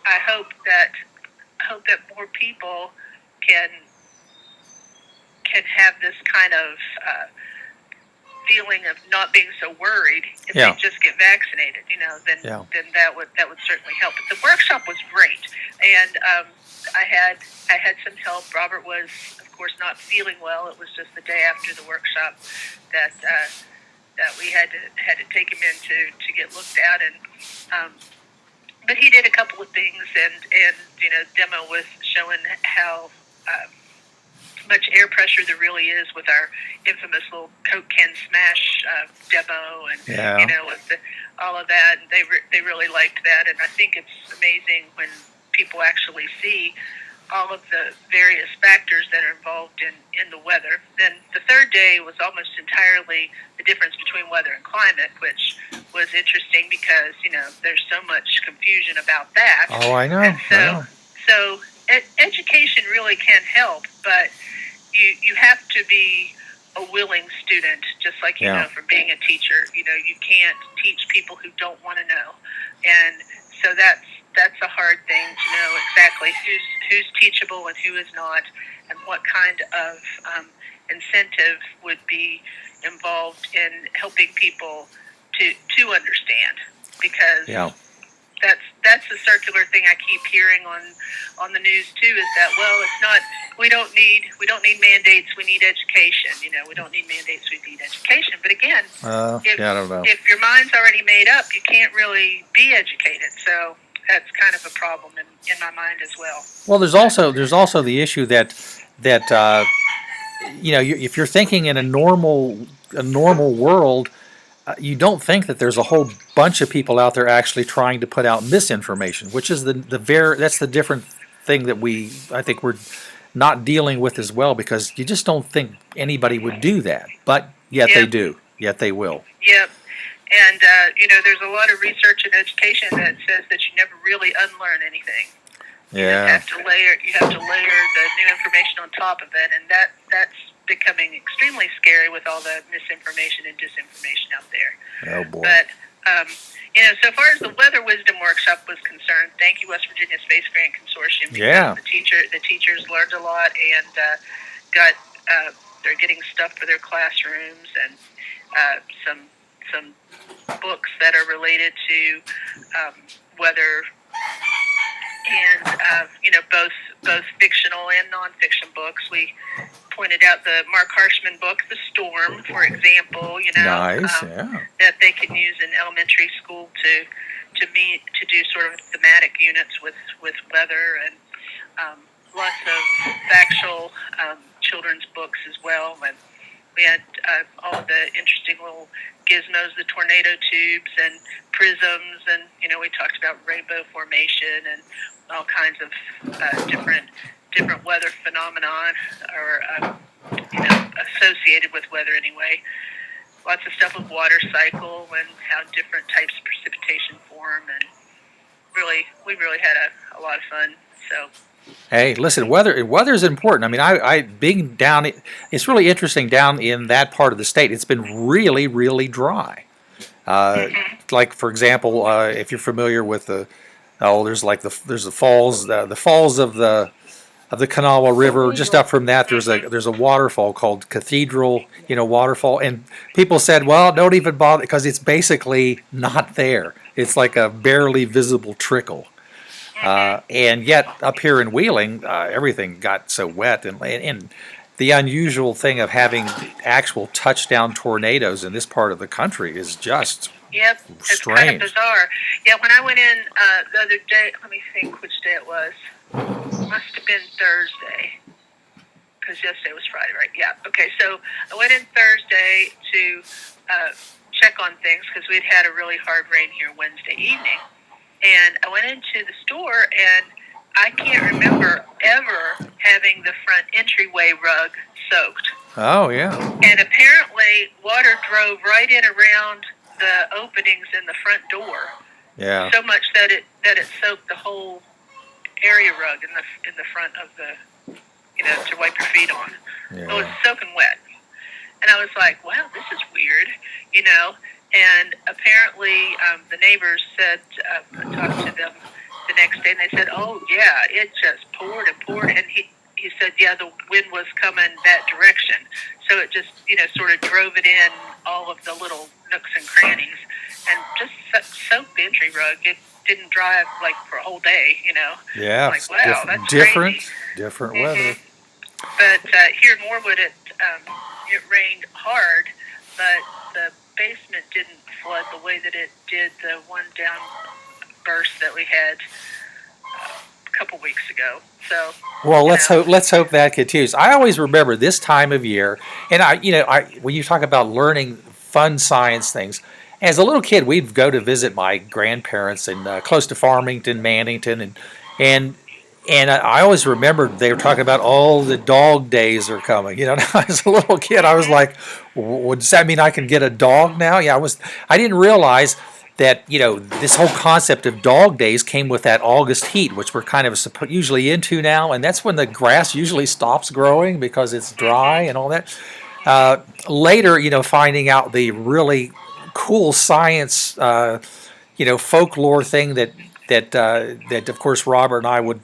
I hope that more people can have this kind of feeling of not being so worried if Yeah. they just get vaccinated. Then that would certainly help. But the workshop was great, and I had some help. Robert was, of course, not feeling well. It was just the day after the workshop that we had to take him in to get looked at, and but he did a couple of things, and demo was showing how much air pressure there really is with our infamous little Coke can smash demo, and Yeah. with all of that. And they really liked that, and I think it's amazing when people actually see all of the various factors that are involved in the weather. Then the third day was almost entirely the difference between weather and climate, which was interesting because there's so much confusion about that. Oh, I know. And I know. so education really can help, but you have to be a willing student, just like Yeah. from being a teacher. You can't teach people who don't want to know, and so that's a hard thing to know exactly who's teachable and who is not, and what kind of incentive would be involved in helping people to understand, because Yeah. that's the circular thing I keep hearing on the news too, is that, well, it's not, we don't need mandates, we need education. We don't need mandates, we need education. But again, I don't know. if your mind's already made up, you can't really be educated. So that's kind of a problem in my mind as well. Well, there's also the issue that if you're thinking in a normal world, you don't think that there's a whole bunch of people out there actually trying to put out misinformation, which is that's the different thing that I think we're not dealing with as well, because you just don't think anybody would do that, but yet they do, yet they will. Yep. And there's a lot of research in education that says that you never really unlearn anything. Yeah. You have to layer the new information on top of it, and that's becoming extremely scary with all the misinformation and disinformation out there. Oh boy. But so far as the Weather Wisdom Workshop was concerned, thank you, West Virginia Space Grant Consortium. Yeah. The teachers learned a lot, and they're getting stuff for their classrooms, and some books that are related to weather, and both fictional and nonfiction books. We pointed out the Mark Harshman book, The Storm, for example. Nice. Yeah. That they can use in elementary school to do sort of thematic units with weather, and lots of factual children's books as well. And we had all of the interesting little gizmos, the tornado tubes and prisms, and we talked about rainbow formation and all kinds of different weather phenomenon, or associated with weather anyway. Lots of stuff with water cycle and how different types of precipitation form, and we really had a lot of fun. So. Hey, listen, weather is important. I mean, I being down, it's really interesting down in that part of the state. It's been really, really dry. Like, for example, if you're familiar with there's the falls, the falls of the of the Kanawha River. Just up from that, there's a waterfall called Cathedral, waterfall. And people said, well, don't even bother because it's basically not there. It's like a barely visible trickle. And yet up here in Wheeling, everything got so wet, and the unusual thing of having actual touchdown tornadoes in this part of the country is just Yep, it's strange. kind of bizarre. Yeah, when I went in the other day, let me think which day it was. Must have been Thursday, because yesterday was Friday, right? Yeah. Okay, so I went in Thursday to check on things because we'd had a really hard rain here Wednesday evening. And I went into the store, and I can't remember ever having the front entryway rug soaked. Oh, yeah. And apparently, water drove right in around the openings in the front door. Yeah. So much that it soaked the whole area rug in the front of the, to wipe your feet on. Yeah. It was soaking wet. And I was like, wow, this is weird, And apparently, the neighbors said, I talked to them the next day, and they said, oh, yeah, it just poured and poured. And he said, yeah, the wind was coming that direction. So it just, sort of drove it in all of the little nooks and crannies and just soaked the entry rug. It didn't dry like for a whole day, Yeah, like, wow, that's different crazy. weather. But here in Morewood, it rained hard, but the basement didn't flood the way that it did the one downburst that we had a couple weeks ago. So, well, let's hope that continues. I always remember this time of year, and I when you talk about learning fun science things. As a little kid, we'd go to visit my grandparents in close to Farmington, Mannington, and I always remembered they were talking about all the dog days are coming. As a little kid, I was like, does that mean I can get a dog now? Yeah, I didn't realize that, this whole concept of dog days came with that August heat, which we're kind of usually into now. And that's when the grass usually stops growing because it's dry and all that. Later, finding out the really cool science, folklore thing that of course Robert and I would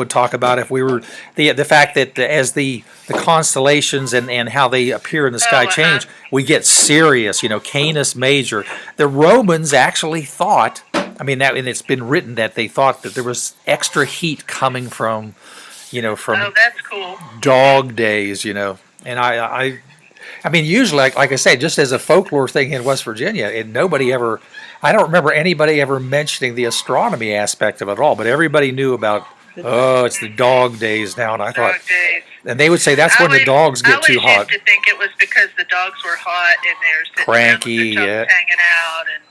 talk about if we were the fact that as the constellations and how they appear in the sky change, we get Sirius, Canis Major. The Romans actually thought, and it's been written that they thought that there was extra heat coming from oh, that's cool. dog days, and I mean, usually, like I say, just as a folklore thing in West Virginia, and I don't remember anybody ever mentioning the astronomy aspect of it at all, but everybody knew about, it's the dog days now, and I thought, and they would say that's when the dogs get too hot. I used to think it was because the dogs were hot and they're sitting cranky, around with their tongues hanging out and,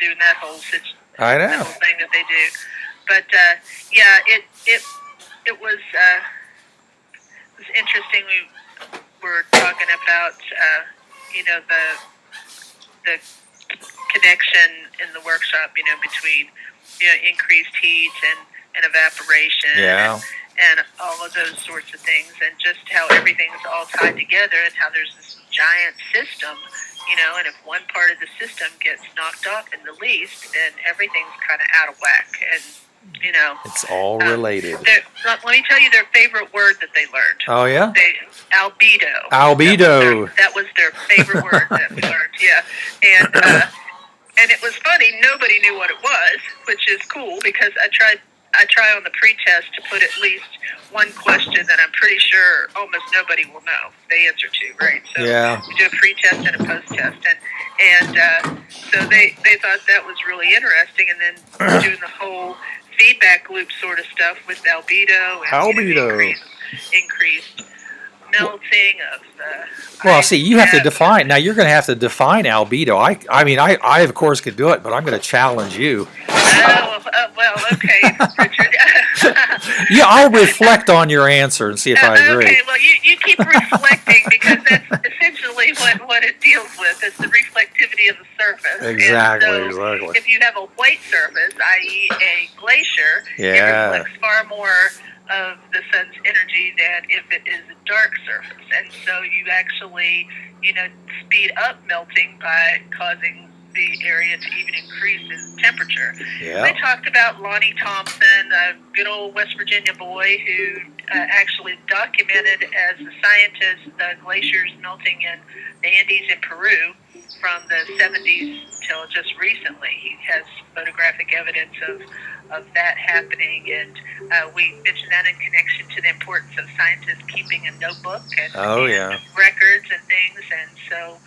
doing that whole I know. that whole thing that they do. But, it was interesting. We were talking about, the connection in the workshop, between, increased heat and evaporation and all of those sorts of things, and just how everything's all tied together and how there's this giant system, and if one part of the system gets knocked off in the least, then everything's kind of out of whack. And, it's all related. Let me tell you their favorite word that they learned. Oh, yeah? Albedo. Albedo. That was their favorite word that we learned, yeah. And it was funny, nobody knew what it was, which is cool because I try on the pre-test to put at least one question that I'm pretty sure almost nobody will know the answer to, right? So we do a pre-test and a post-test, and so they thought that was really interesting, and then doing the whole feedback loop sort of stuff with albedo and increased melting of the well, see, you have to define. Now, you're going to have to define albedo. I of course could do it, but I'm going to challenge you. Well, okay, Richard. Yeah, I'll reflect on your answer and see if I agree. Okay, well, you keep reflecting because that's essentially what it deals with. It's the reflectivity of the surface. Exactly, exactly. If you have a white surface, i.e. a glacier, it reflects far more of the sun's energy than if it is a dark surface. And so you actually, speed up melting by causing the area to even increase in temperature. Yeah. They talked about Lonnie Thompson, a good old West Virginia boy who actually documented as a scientist the glaciers melting in the Andes in Peru from the 70s till just recently. He has photographic evidence of that happening, and we mentioned that in connection to the importance of scientists keeping a notebook and, and records and things, and so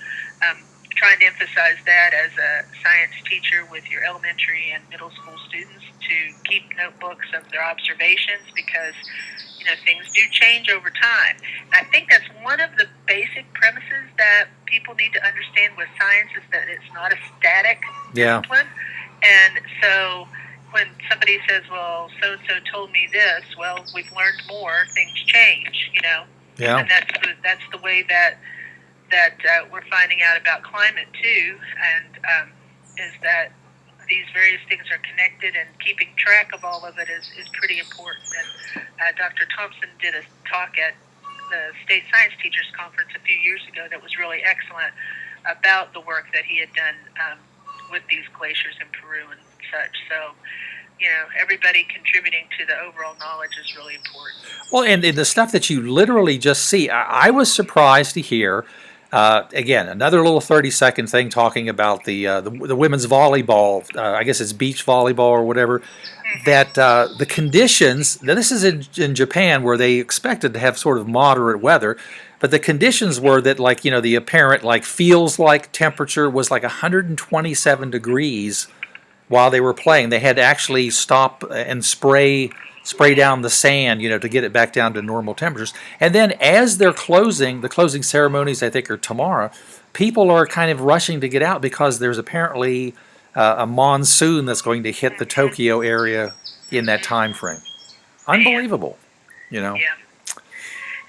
trying to emphasize that as a science teacher with your elementary and middle school students to keep notebooks of their observations, because things do change over time. And I think that's one of the basic premises that people need to understand with science, is that it's not a static discipline. And so when somebody says, well, so-and-so told me this, well, we've learned more, things change, Yeah. And that's the way that we're finding out about climate too, and is that these various things are connected, and keeping track of all of it is pretty important. And Dr. Thompson did a talk at the State Science Teachers Conference a few years ago that was really excellent about the work that he had done with these glaciers in Peru and such. So, everybody contributing to the overall knowledge is really important. Well, and the stuff that you literally just see, I was surprised to hear. Again, another little 30-second thing talking about the women's volleyball. I guess it's beach volleyball or whatever. That the conditions. Now, this is in Japan, where they expected to have sort of moderate weather, but the conditions were that, like, the apparent feels like temperature was like 127 degrees while they were playing. They had to actually stop and spray down the sand, to get it back down to normal temperatures. And then as they're closing, the closing ceremonies, I think, are tomorrow, people are kind of rushing to get out because there's apparently a monsoon that's going to hit the Tokyo area in that time frame. Unbelievable, Yeah.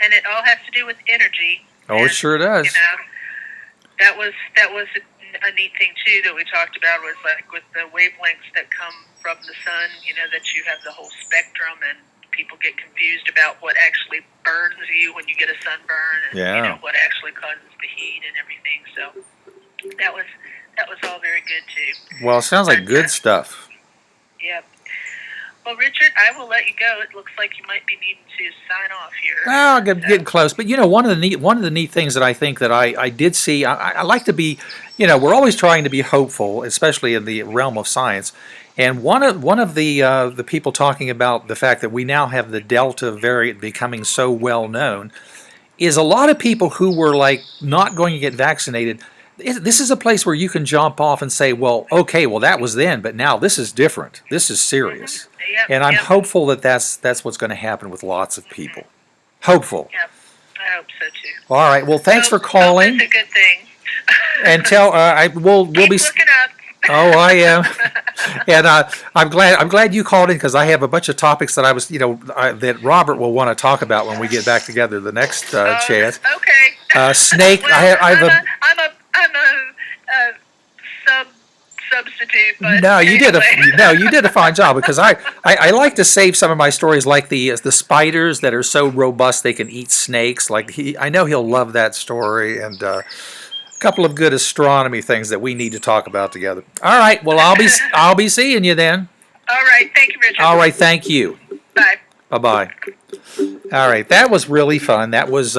And it all has to do with energy. Oh, it sure does. That was a neat thing too that we talked about, was like with the wavelengths that come from the sun, that you have the whole spectrum, and people get confused about what actually burns you when you get a sunburn, and what actually causes the heat and everything. So that was all very good too. Well, it sounds like good stuff. Yep. Well, Richard, I will let you go. It looks like you might be needing to sign off here. Well, I'm getting close. But one of the neat things that I think that I did see, I like to be, we're always trying to be hopeful, especially in the realm of science. And one of the people talking about the fact that we now have the Delta variant becoming so well known is a lot of people who were not going to get vaccinated. This is a place where you can jump off and say, well, okay, well, that was then, but now this is different. This is serious. Yep, and I'm hopeful that that's what's going to happen with lots of people. Hopeful. Yep, I hope so too. All right. Well, thanks for calling. That's a good thing. And we'll be looking up. Oh, I am. And I'm glad you called in, because I have a bunch of topics that that Robert will want to talk about when we get back together the next chance. Okay. Snake. Well, I'm a substitute. But no, you anyway. you did a fine job, because I like to save some of my stories, like the spiders that are so robust they can eat snakes. I know he'll love that story, and a couple of good astronomy things that we need to talk about together. All right, well, I'll be seeing you then. All right, thank you, Richard. All right, thank you. Bye. Bye. All right, that was really fun. That was.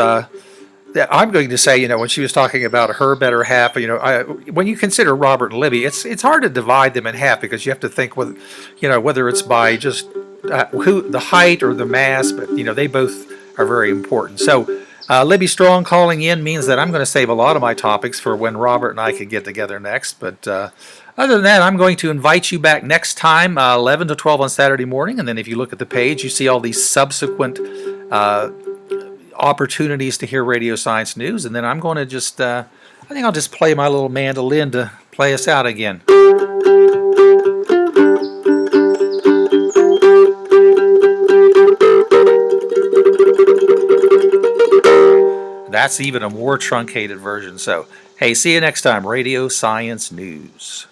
I'm going to say, when she was talking about her better half, when you consider Robert and Libby, it's hard to divide them in half, because you have to think whether it's by just the height or the mass, but they both are very important. So Libby Strong calling in means that I'm going to save a lot of my topics for when Robert and I can get together next. But other than that, I'm going to invite you back next time, 11 to 12 on Saturday morning, and then if you look at the page, you see all these subsequent opportunities to hear Radio Science News, and then I'm going to I think I'll just play my little mandolin to play us out again. That's even a more truncated version. So, hey, see you next time, Radio Science News.